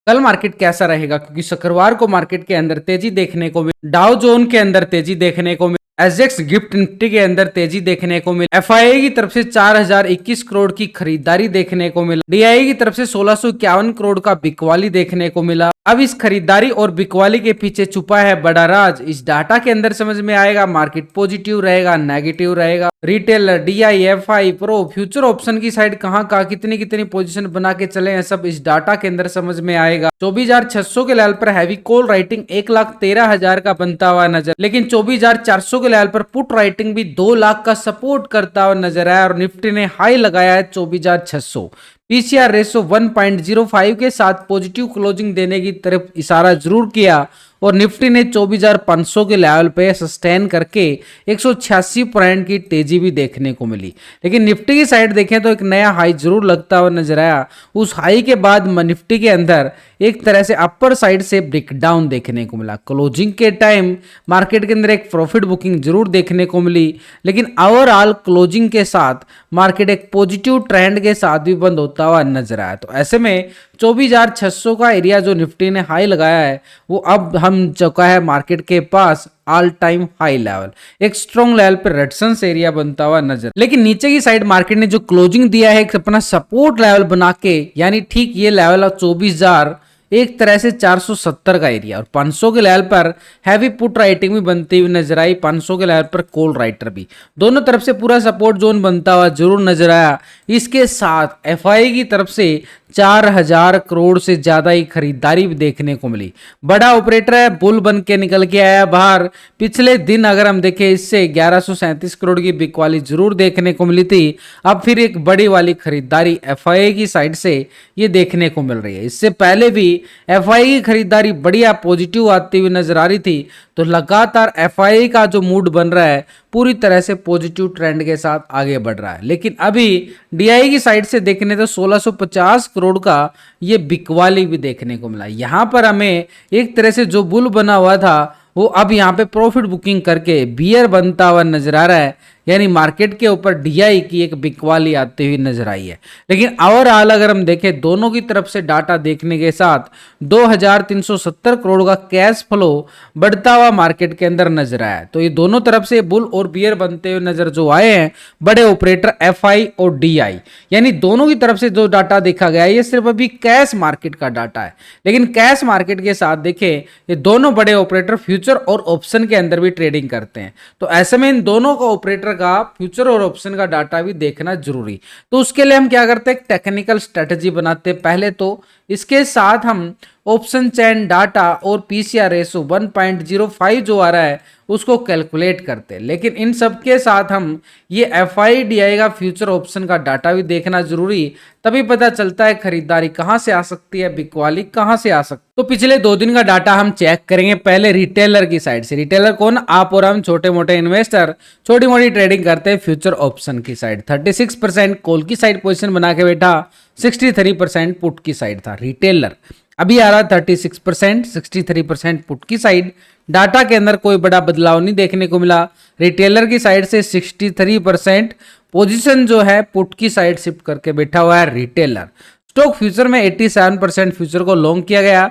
कल मार्केट कैसा रहेगा, क्योंकि शुक्रवार को मार्केट के अंदर तेजी देखने को मिली, डाउ जोन के अंदर तेजी देखने को मिली, एसजेक्स गिफ्ट निफ्टी के अंदर तेजी देखने को मिली, एफआईआई की तरफ से 4021 करोड़ की खरीदारी देखने को मिला, डीआई की तरफ से 1651 करोड़ का बिकवाली देखने को मिला। अब इस खरीदारी और बिकवाली के पीछे छुपा है बड़ा राज, इस डाटा के अंदर समझ में आएगा। मार्केट पॉजिटिव रहेगा, नेगेटिव रहेगा, retailer, DI, FI, pro, future option की साइड कहां कहां कितनी कितनी पोजीशन बना के चले हैं, सब इस डाटा के अंदर समझ में आएगा। 24,600 के लेवल पर हैवी कॉल राइटिंग 1,13,000 का बनता हुआ नजर, लेकिन 24,400 के लेवल पर पुट राइटिंग भी 2 लाख का सपोर्ट करता हुआ नजर आया और निफ्टी ने हाई लगाया है 24,600। पीसीआर रेशो 1.05 के साथ पॉजिटिव क्लोजिंग देने की तरफ इशारा जरूर किया और निफ्टी ने 24,500 के लेवल पे सस्टेन करके 186 पॉइंट की तेजी भी देखने को मिली। लेकिन निफ्टी की साइड देखें तो एक नया हाई जरूर लगता हुआ नजर आया। उस हाई के बाद निफ्टी के अंदर एक तरह से अपर साइड से ब्रेकडाउन देखने को मिला। क्लोजिंग के टाइम मार्केट के अंदर एक प्रॉफिट बुकिंग जरूर देखने को मिली, लेकिन ओवरऑल क्लोजिंग के साथ मार्केट एक पॉजिटिव ट्रेंड के साथ भी बंद होता हुआ नजर आया। तो ऐसे में 24,600 का एरिया जो निफ्टी ने हाई लगाया है वो अब हम चुका है मार्केट के पास ऑल टाइम हाई लेवल, एक स्ट्रॉन्ग लेवल पर रेजिस्टेंस एरिया बनता हुआ नजर। लेकिन नीचे की साइड मार्केट ने जो क्लोजिंग दिया है एक अपना सपोर्ट लेवल बना के, यानी ठीक ये लेवल ऑफ 24,000 एक तरह से 470 का एरिया और 500 के लेवल पर हैवी पुट राइटिंग भी बनती हुई नजर आई, 500 के लेवल पर कॉल राइटर भी, दोनों तरफ से पूरा सपोर्ट जोन बनता हुआ जरूर नजर आया। इसके साथ एफआई की तरफ से 4,000 करोड़ से ज्यादा ही खरीदारी भी देखने को मिली। बड़ा ऑपरेटर है, बुल बन के निकल के आया बाहर। पिछले दिन अगर हम देखें इससे 1137 करोड़ की बिकवाली जरूर देखने को मिली थी, अब फिर एक बड़ी वाली खरीदारी एफआई की साइड से ये देखने को मिल रही है। इससे पहले भी एफआई की खरीदारी बढ़िया पॉजिटिव आती हुई नजर आ रही थी, तो लगातार एफआई का जो मूड बन रहा है पूरी तरह से पॉजिटिव ट्रेंड के साथ आगे बढ़ रहा है। लेकिन अभी डीआई की साइड से देखने तो 1650 करोड़ का ये बिकवाली भी देखने को मिला। यहां पर हमें एक तरह से जो बुल बना हुआ था वो अब यहाँ पे प्रॉफिट बुकिंग करके बियर बनता हुआ नजर आ रहा है, यानी मार्केट के ऊपर डीआई की एक बिकवाली आती हुई नजर आई है। लेकिन ओवरऑल अगर हम देखें दोनों की तरफ से डाटा देखने के साथ 2,370 करोड़ का कैश फ्लो बढ़ता हुआ मार्केट के अंदर नजर आया। तो ये दोनों तरफ से बुल और बियर बनते हुए नजर जो आए हैं बड़े ऑपरेटर एफआई और डीआई, यानी दोनों की तरफ से जो डाटा देखा गया है ये सिर्फ अभी कैश मार्केट का डाटा है। लेकिन कैश मार्केट के साथ देखें ये दोनों बड़े ऑपरेटर फ्यूचर और ऑप्शन के अंदर भी ट्रेडिंग करते हैं, तो ऐसे में इन दोनों का ऑपरेटर का फ्यूचर और ऑप्शन का डाटा भी देखना जरूरी। तो उसके लिए हम क्या करते हैं, टेक्निकल स्ट्रेटजी बनाते हैं पहले, तो इसके साथ हम ऑप्शन चेन डाटा और पीसीआर रेशो 1.05 जो आ रहा है उसको कैलकुलेट करते हैं। लेकिन इन सब के साथ हम ये एफआई डीआई का फ्यूचर ऑप्शन का डाटा भी देखना जरूरी, तभी पता चलता है खरीदारी कहां से आ सकती है, बिकवाली कहां से आ सकती है। तो पिछले 2 दिन का डाटा हम चेक करेंगे पहले रिटेलर की साइड से। रिटेलर कौन, आप और हम छोटे मोटे इन्वेस्टर छोटी मोटी ट्रेडिंग करते हैं फ्यूचर ऑप्शन की साइड। 36% कॉल की साइड पोजिशन बना के बैठा, 63% पुट की साइड था रिटेलर। अभी आ रहा 36%, 63% पुट की साइड। डाटा के अंदर कोई बड़ा बदलाव नहीं देखने को मिला। रिटेलर की साइड से 63% पोजीशन जो है पुट की साइड शिफ्ट करके बैठा हुआ है रिटेलर। स्टॉक फ्यूचर में 87% फ्यूचर को लॉन्ग किया गया,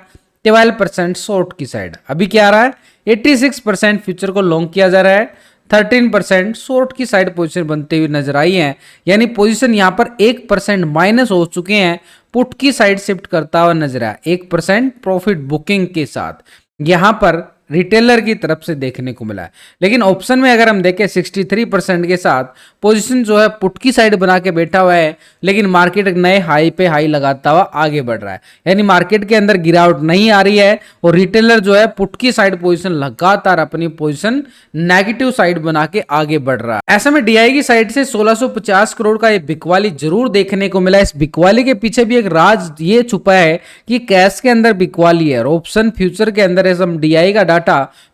12% शॉर्ट की साइड। अभी क्या आ रहा है, 86% फ्यूचर को लॉन्ग किया जा रहा है, 13% शॉर्ट की साइड पोजीशन बनते हुए नजर आई है, यानी पोजीशन यहां पर 1% माइनस हो चुके हैं, पुट की साइड शिफ्ट करता हुआ नजर आया 1% प्रॉफिट बुकिंग के साथ यहां पर रिटेलर की तरफ से देखने को मिला है। लेकिन ऑप्शन में अगर हम देखें 63% के साथ पोजीशन जो है पुट की साइड बना के बैठा हुआ है, लेकिन मार्केट एक नए हाई पे हाई लगाता हुआ आगे बढ़ रहा है, यानी मार्केट के अंदर गिरावट नहीं आ रही है और रिटेलर जो है पुट की साइड पोजीशन लगातार अपनी पोजीशन नेगेटिव साइड बना के आगे बढ़ रहा है। ऐसे में डीआई की साइड से 1650 करोड़ का ये बिकवाली जरूर देखने को मिला। इस बिकवाली के पीछे भी एक राज ये छुपा है कि कैश के अंदर बिकवाली है और ऑप्शन फ्यूचर के अंदर हम डीआई का डाटा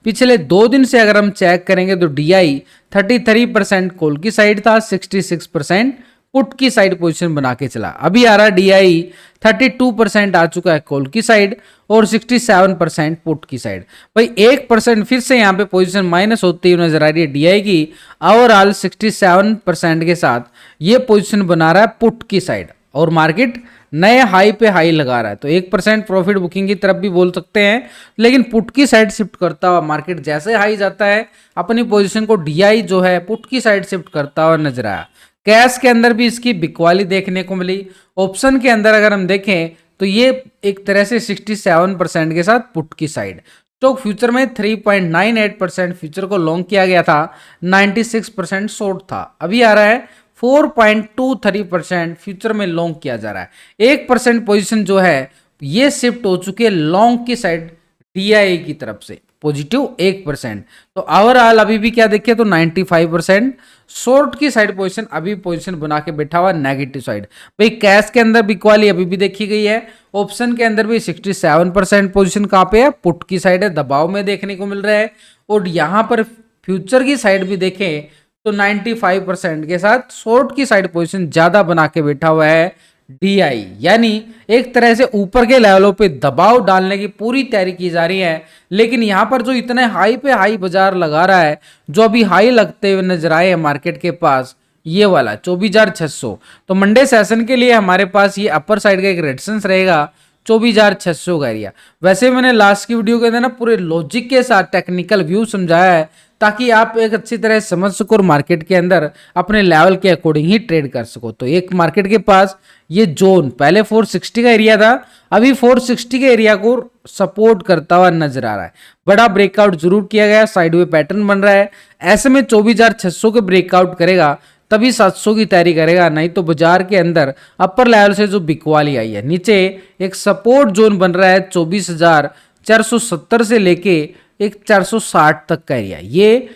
पिछले 2 दिन से अगर हम चेक करेंगे तो डीआई 33% कॉल की साइड था, 66% पुट की साइड पोजीशन बना के चला। अभी आ रहा डीआई 32% आ चुका है कॉल की साइड और 67% पुट की साइड। भाई 1% फिर से यहाँ पे पोजीशन माइनस होती हुई नजर आ रही है डीआई की। ओवरऑल 67% के साथ ये पोजीशन बना रहा है पुट की साइड और मार्केट नए हाई पे हाई लगा रहा है, तो 1% प्रॉफिट बुकिंग की तरफ भी बोल सकते हैं। लेकिन पुट की साइड शिफ्ट करता हुआ मार्केट जैसे हाई जाता है अपनी पोजीशन को डीआई जो है पुट की साइड शिफ्ट करता हुआ नजर आया। कैश के अंदर भी इसकी बिकवाली देखने को मिली। ऑप्शन के अंदर अगर हम देखें तो ये एक तरह से 67% के साथ पुट की साइड। स्टॉक फ्यूचर में 3.98% फ्यूचर को लॉन्ग किया गया था, 96% शॉर्ट था। अभी आ रहा है 4.23% फ्यूचर में लॉन्ग किया जा रहा है। 1% पोजीशन जो है ये शिफ्ट हो चुकी है लॉन्ग की साइड डीआई की तरफ से, पॉजिटिव 1%। तो ओवरऑल अभी भी क्या देखिए तो 95% शॉर्ट की साइड पोजीशन अभी पोजीशन बना के बैठा हुआ नेगेटिव साइड। भाई कैश के अंदर बिकवाली अभी भी देखी गई है। ऑप्शन के अंदर भी 67% पोजीशन कहाँ पे है, पुट की साइड है, दबाव में देखने को मिल रहा है। और यहां पर फ्यूचर की साइड भी देखें तो 95% के साथ शॉर्ट की साइड पोजीशन ज्यादा बना के बैठा हुआ है डीआई, यानी एक तरह से ऊपर के लेवलों पे दबाव डालने की पूरी तैयारी की जा रही है। लेकिन यहां पर जो इतने हाई पे हाई बाजार लगा रहा है, जो अभी हाई लगते हुए नजर आए हैं मार्केट के पास, ये वाला 24,600, तो मंडे सेशन के लिए हमारे पास ये अपर साइड का एक रेजिस्टेंस रहेगा 24,600 का एरिया। वैसे मैंने लास्ट की वीडियो के अंदर ना पूरे लॉजिक के साथ टेक्निकल व्यू समझाया है ताकि आप एक अच्छी तरह समझ सको और मार्केट के अंदर अपने लेवल के अकॉर्डिंग ही ट्रेड कर सको। तो एक मार्केट के पास ये जोन पहले 460 का एरिया था, अभी 460 के एरिया को सपोर्ट करता हुआ नजर आ रहा है। बड़ा ब्रेकआउट जरूर किया गया, साइडवे पैटर्न बन रहा है। ऐसे में 24,600 के ब्रेकआउट करेगा तभी 700 की तैयारी करेगा, नहीं तो बाजार के अंदर अपर लेवल से जो बिकवाली आई है नीचे एक सपोर्ट जोन बन रहा है 24,470 से लेके एक 460 तक का एरिया। ये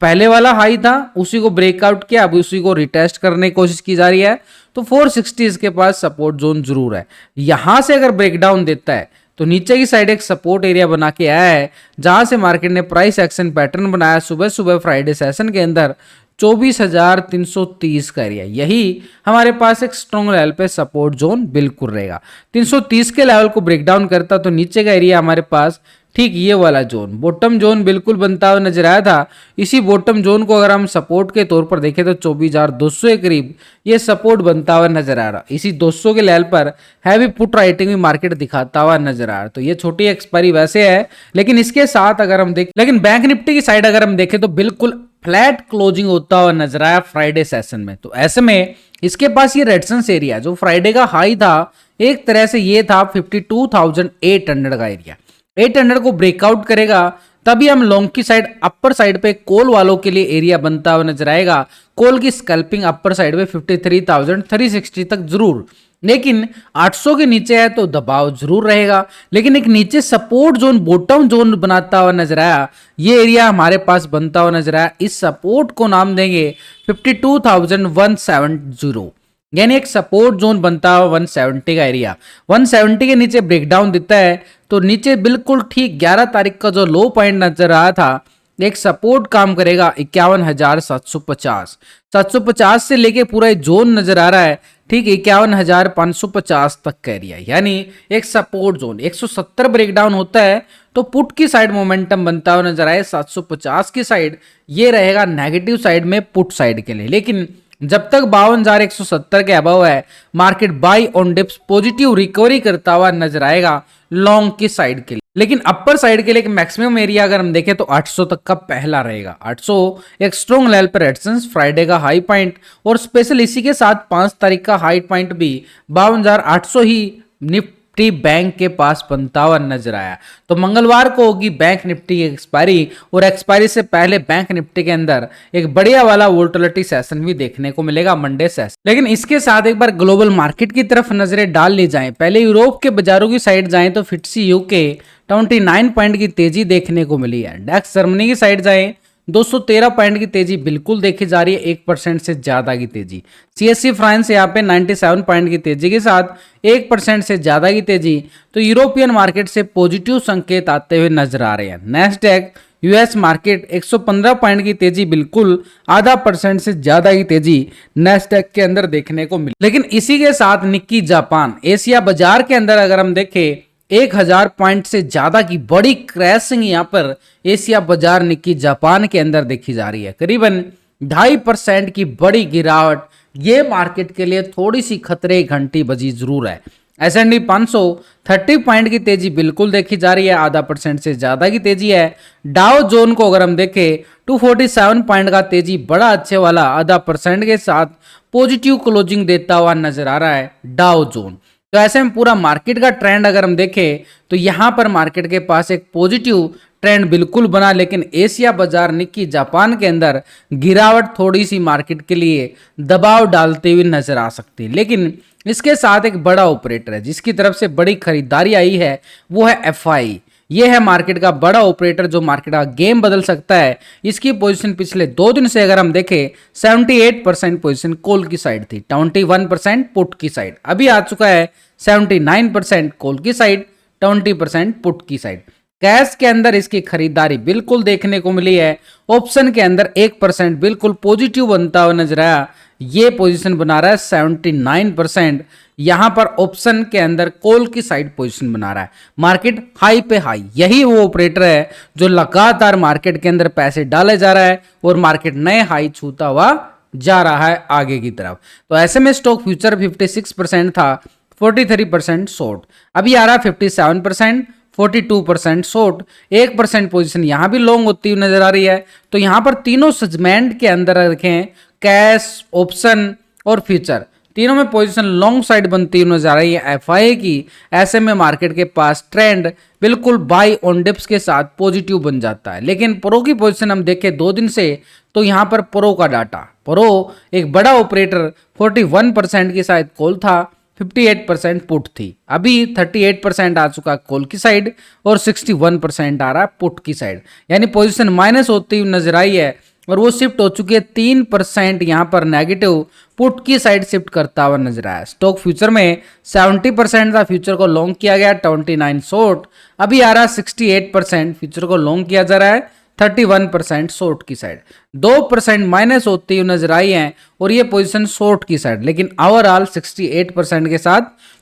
पहले वाला हाई था, उसी को ब्रेकआउट किया, अब उसी को रिटेस्ट करने की कोशिश की जा रही है। तो 460 इसके पास सपोर्ट जोन जरूर है। यहां से अगर ब्रेकडाउन देता है तो नीचे की साइड एक सपोर्ट एरिया बना के आया है, जहां से मार्केट ने प्राइस एक्शन पैटर्न बनाया सुबह सुबह फ्राइडे सेशन के अंदर 24,330 का एरिया। यही हमारे पास एक स्ट्रॉन्ग लेवल पे सपोर्ट जोन बिल्कुल रहेगा। 330 के लेवल को ब्रेकडाउन करता तो नीचे का एरिया हमारे पास ठीक ये वाला जोन, बॉटम जोन बिल्कुल बनता हुआ नजर आया था। इसी बॉटम जोन को अगर हम सपोर्ट के तौर पर देखें तो 24,200 के करीब ये सपोर्ट बनता हुआ नजर आ रहा। इसी 200 के लेवल पर हैवी पुट राइटिंग भी मार्केट दिखाता हुआ नजर आ रहा। तो ये छोटी एक्सपायरी वैसे है, लेकिन इसके साथ अगर हम देखें, लेकिन बैंक निफ्टी की साइड अगर हम देखें तो बिल्कुल फ्लैट क्लोजिंग होता हुआ नजर आया फ्राइडे सेशन में। तो ऐसे में इसके पास ये रेजिस्टेंस एरिया जो फ्राइडे का हाई था, एक तरह से ये था 52,800 का एरिया। 800 को ब्रेकआउट करेगा तभी हम लॉन्ग की साइड अपर साइड पे कॉल वालों के लिए एरिया बनता हुआ नजर आएगा। कॉल की स्कैल्पिंग अपर साइड पे 53,360 तक जरूर, लेकिन 800 के नीचे है तो दबाव जरूर रहेगा। लेकिन एक नीचे सपोर्ट जोन बॉटम जोन बनाता हुआ नजर आया, ये एरिया हमारे पास बनता हुआ नजर आया। इस सपोर्ट को नाम देंगे 52,170, यानी एक सपोर्ट जोन बनता है 170 का एरिया। 170 के नीचे ब्रेकडाउन देता है तो नीचे बिल्कुल ठीक 11 तारीख का जो लो पॉइंट नजर आया था, एक सपोर्ट काम करेगा 51,750। 750 से लेके पूरा जोन नजर आ रहा है ठीक 51,550 तक का एरिया, यानी एक सपोर्ट जोन। 170 ब्रेकडाउन होता है तो पुट की साइड मोमेंटम बनता हुआ नजर आए। 750 की साइड ये रहेगा नेगेटिव साइड में पुट साइड के लिए। लेकिन जब तक 52,170 के अबव है, market by on dips positive recovery करता हुआ नजर आएगा लॉन्ग की साइड के लिए। लेकिन अपर साइड के लिए मैक्सिमम एरिया अगर हम देखें तो 800 तक का पहला रहेगा। 800 एक स्ट्रॉन्ग लेवल पर रेजिस्टेंस, फ्राइडे का हाई पॉइंट और स्पेशल इसी के साथ 5 तारीख का हाई पॉइंट भी 52,800 ही निफ्टी बैंक के पास बनता हुआ नजर आया। तो मंगलवार को होगी बैंक निफ्टी की एक्सपायरी, और एक्सपायरी से पहले बैंक निफ्टी के अंदर एक बढ़िया वाला वोलेटिलिटी सेशन भी देखने को मिलेगा, मंडे सेशन। लेकिन इसके साथ एक बार ग्लोबल मार्केट की तरफ नजरें डाल ली जाएं। पहले यूरोप के बाजारों की साइड जाएं तो FTSE यूके 29 पॉइंट की तेजी देखने को मिली है। डेक्स जर्मनी की साइड जाएं 213 पॉइंट की तेजी बिल्कुल देखी जा रही है, 1% से ज्यादा की तेजी। CSC फ्रांस यहाँ पे 97 पॉइंट की तेजी के साथ 1% से ज्यादा की तेजी। तो यूरोपियन मार्केट से पॉजिटिव संकेत आते हुए नजर आ रहे हैं। नेस्डैक US मार्केट 115 पॉइंट की तेजी बिल्कुल आधा % से ज्यादा की तेजी नेस्डैक के अंदर देखने को मिली। लेकिन इसी के साथ निक्की जापान एशिया बाजार के अंदर अगर हम देखें 1000 पॉइंट से ज्यादा की बड़ी क्रैशिंग यहां पर एशिया बाजार निक्की जापान के अंदर देखी जा रही है। करीबन 2.5% की बड़ी गिरावट ये मार्केट के लिए थोड़ी सी खतरे की घंटी बजी जरूर है। S&P 500 30 पॉइंट की तेजी बिल्कुल देखी जा रही है, आधा % से ज्यादा की तेजी है। डाउ जोन को अगर हम देखें 247 पॉइंट का तेजी बड़ा अच्छे वाला आधा % के साथ पॉजिटिव क्लोजिंग देता हुआ नजर आ रहा है डाउ जोन। तो ऐसे में पूरा मार्केट का ट्रेंड अगर हम देखें तो यहां पर मार्केट के पास एक पॉजिटिव ट्रेंड बिल्कुल बना, लेकिन एशिया बाजार निक्की जापान के अंदर गिरावट थोड़ी सी मार्केट के लिए दबाव डालते हुए नजर आ सकती है। लेकिन इसके साथ एक बड़ा ऑपरेटर है जिसकी तरफ से बड़ी खरीदारी आई है, वो है एफआई। ये है मार्केट का बड़ा ऑपरेटर जो मार्केट का गेम बदल सकता है। इसकी पोजीशन पिछले 2 दिन से अगर हम देखें 78% पोजीशन कॉल की साइड थी, 21% पुट की साइड। अभी आ चुका है 79% कॉल की साइड, 20% पुट की साइड। कैश के अंदर इसकी खरीदारी बिल्कुल देखने को मिली है। ऑप्शन के अंदर 1% बिल्कुल पॉजिटिव बनता हुआ नजर आया। ये पोजीशन बना रहा है 79%। यहां पर ऑप्शन के अंदर कॉल की साइड पोजीशन बना रहा है। मार्केट हाई पे हाई, यही वो ऑपरेटर है जो लगातार मार्केट के अंदर पैसे डाले जा रहा है और मार्केट नए हाई छूता हुआ जा रहा है आगे की तरफ। तो ऐसे में स्टॉक फ्यूचर 56% था, 43% शॉर्ट। अभी आ रहा है 57%, 42% शॉर्ट, 1% पोजीशन यहां भी लॉन्ग होती हुई नजर आ रही है। तो यहां पर तीनों सेगमेंट के अंदर रखें, कैश, ऑप्शन और फ्यूचर, तीनों में पोजीशन लॉन्ग साइड बनती हुई नजर आ रही है एफआई की। ऐसे में मार्केट के पास ट्रेंड बिल्कुल बाई ऑन डिप्स के साथ पॉजिटिव बन जाता है। लेकिन प्रो की पोजीशन हम देखें 2 दिन से, तो यहां पर प्रो का डाटा, प्रो एक बड़ा ऑपरेटर 41% की शायद कॉल था, 58% पुट थी। अभी 38% आ चुका कॉल की साइड और 61% आ रहा है पुट की साइड, यानी पोजीशन माइनस होती हुई नजर आई है और वो शिफ्ट हो चुकी है 3% यहां पर नेगेटिव पुट की साइड शिफ्ट करता हुआ नजर आया। स्टॉक फ्यूचर में 70% था, फ्यूचर को लॉन्ग किया गया, 29 शॉर्ट। अभी आ रहा 68% फ्यूचर को लॉन्ग किया जा रहा है, 31% शॉर्ट की साइड। 2% माइनस होती हुई नजर आई है और ये पोजीशन शॉर्ट की साइड, लेकिन ओवरऑल 68% के साथ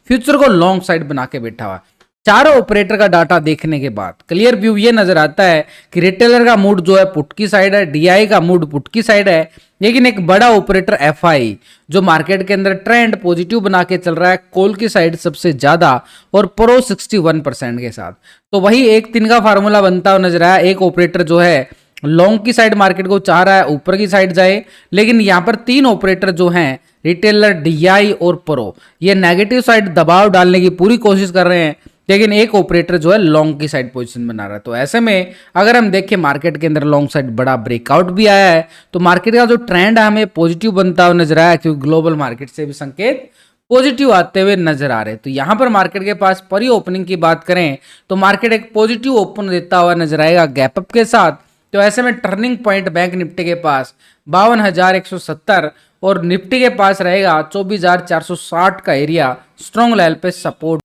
फ्यूचर को लॉन्ग साइड बना के बैठा हुआ। चारों ऑपरेटर का डाटा देखने के बाद क्लियर व्यू ये नजर आता है कि रिटेलर का मूड जो है पुट की साइड है, डीआई का मूड पुट की साइड है, लेकिन एक बड़ा ऑपरेटर एफआई जो मार्केट के अंदर ट्रेंड पॉजिटिव बना के चल रहा है कॉल की साइड सबसे ज्यादा और प्रो 61% के साथ। तो वही एक दिन का फार्मूला बनता हुआ नजर आया। एक ऑपरेटर जो है लॉन्ग की साइड मार्केट को चाह रहा है ऊपर की साइड जाए, लेकिन यहां पर 3 ऑपरेटर जो हैं रिटेलर, डीआई और प्रो, ये नेगेटिव साइड दबाव डालने की पूरी कोशिश कर रहे हैं, लेकिन एक ऑपरेटर जो है लॉन्ग की साइड पोजीशन बना रहा है। तो ऐसे में अगर हम देखें मार्केट के अंदर लॉन्ग साइड बड़ा ब्रेकआउट भी आया है, तो मार्केट का जो ट्रेंड है हमें पॉजिटिव बनता हुआ नजर आया, क्योंकि ग्लोबल मार्केट से भी संकेत पॉजिटिव आते हुए नजर आ रहे हैं। तो यहां पर मार्केट के पास परी ओपनिंग की बात करें तो मार्केट एक पॉजिटिव ओपन देता हुआ नजर आएगा गैप अप के साथ। तो ऐसे में टर्निंग पॉइंट बैंक निफ्टी के पास 52,170 और निफ्टी के पास रहेगा 24,460 का एरिया स्ट्रॉन्ग लेवल पे सपोर्ट